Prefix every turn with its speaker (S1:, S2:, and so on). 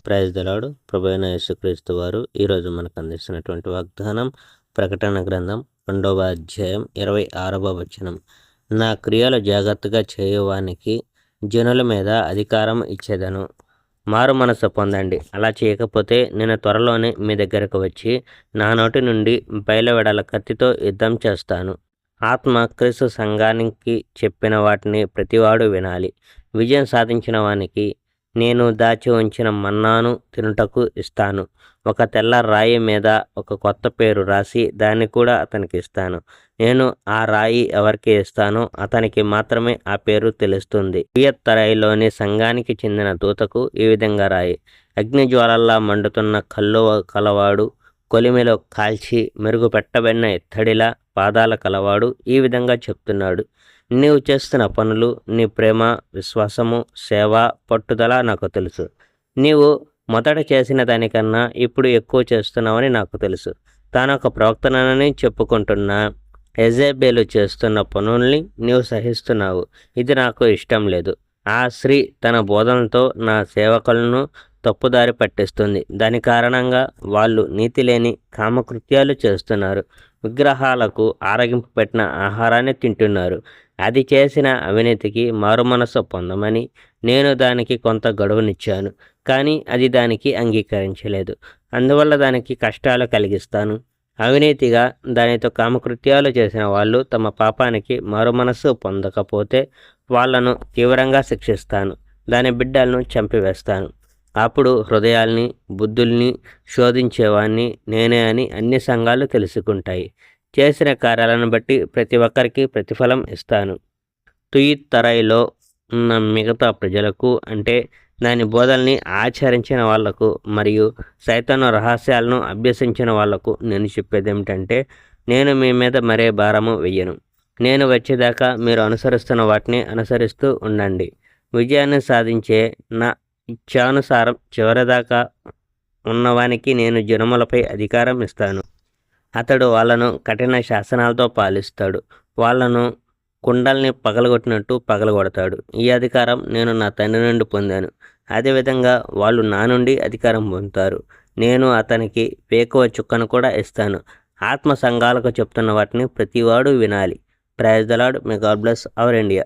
S1: Praise the lord. ప్రభువైన యేసుక్రీస్తు వారు ఈరోజు మనకు అందిస్తున్నటువంటి వాగ్దానం ప్రకటన గ్రంథం 2వ అధ్యాయం 26వ వచనం. నా క్రియలు జాగ్రత్తగా చేయువానికి జనుల మీద అధికారం ఇచ్చేదను. మారు మనసు పొందండి. అలా చేయకపోతే నేను త్వరలోనే మీ దగ్గరకు వచ్చి నా నోటి నుండి బయలువెడల కత్తితో యుద్ధం చేస్తాను. ఆత్మ క్రీస్తు సంఘానికి చెప్పిన వాటిని ప్రతివాడు వినాలి. విజయం సాధించిన వానికి నేను దాచి ఉంచిన మన్నాను తినుటకు ఇస్తాను. ఒక తెల్ల రాయి మీద ఒక కొత్త పేరు రాసి దాన్ని కూడా అతనికి ఇస్తాను. నేను ఆ రాయి ఎవరికి ఇస్తానో అతనికి మాత్రమే ఆ పేరు తెలుస్తుంది. థియత్తైరలోని సంఘానికి చెందిన దూతకు ఈ విధంగా రాయి: అగ్నిజ్వాలల్లా మండుతున్న కళ్ళు కలవాడు, కొలిమిలో కాల్చి మెరుగు పెట్టబడిన ఇత్తడిలా పాదాల కలవాడు ఈ విధంగా చెప్తున్నాడు: నీవు చేస్తున్న పనులు, నీ ప్రేమ, విశ్వాసము, సేవ, పట్టుదల నాకు తెలుసు. నీవు మొదట చేసిన దానికన్నా ఇప్పుడు ఎక్కువ చేస్తున్నావని నాకు తెలుసు. తాను ఒక ప్రవక్తనని చెప్పుకుంటున్న యెజెబెలు చేస్తున్న పనుల్ని నీవు సహిస్తున్నావు. ఇది నాకు ఇష్టం లేదు. ఆ స్త్రీ తన బోధనతో నా సేవకులను తప్పుదారి పట్టిస్తుంది. దాని కారణంగా వాళ్ళు నీతి లేని కామకృత్యాలు చేస్తున్నారు. విగ్రహాలకు ఆరగింపు పెట్టిన ఆహారాన్ని తింటున్నారు. అది చేసిన అవినీతికి మారుమనసు పొందమని నేను దానికి కొంత గడువునిచ్చాను. కానీ అది దానికి అంగీకరించలేదు. అందువల్ల దానికి కష్టాలు కలిగిస్తాను. అవినీతిగా దానితో కామకృత్యాలు చేసిన వాళ్ళు తమ పాపానికి మారుమనసు పొందకపోతే వాళ్లను తీవ్రంగా శిక్షిస్తాను. దాని బిడ్డలను చంపివేస్తాను. అప్పుడు హృదయాల్ని, బుద్ధుల్ని శోధించేవాణ్ణి నేనే అని అన్ని సంఘాలు తెలుసుకుంటాయి. చేసిన కార్యాలను బట్టి ప్రతి ఒక్కరికి ప్రతిఫలం ఇస్తాను. తుయిత్తరైలో ఉన్న మిగతా ప్రజలకు, అంటే దాని బోధల్ని ఆచరించిన వాళ్లకు మరియు సైతాను రహస్యాలను అభ్యసించిన వాళ్లకు నేను చెప్పేది ఏమిటంటే, నేను మీ మీద మరే భారము వెయ్యను. నేను వచ్చేదాకా మీరు అనుసరిస్తున్న వాటిని అనుసరిస్తూ ఉండండి. విజయాన్ని సాధించే నా ఇచ్ఛానుసారం చివరిదాకా ఉన్నవానికి నేను జనములపై అధికారం ఇస్తాను. అతడు వాళ్ళను కఠిన శాసనాలతో పాలిస్తాడు. వాళ్లను కుండల్ని పగలగొట్టినట్టు పగలగొడతాడు. ఈ అధికారం నేను నా తండ్రి నుండి పొందాను. అదేవిధంగా వాళ్ళు నా నుండి అధికారం పొందుతారు. నేను అతనికి వేకువ చుక్కను కూడా ఇస్తాను. ఆత్మ సంఘాలకు చెప్తున్న వాటిని ప్రతివాడు వినాలి. Praise the Lord. May God bless our India.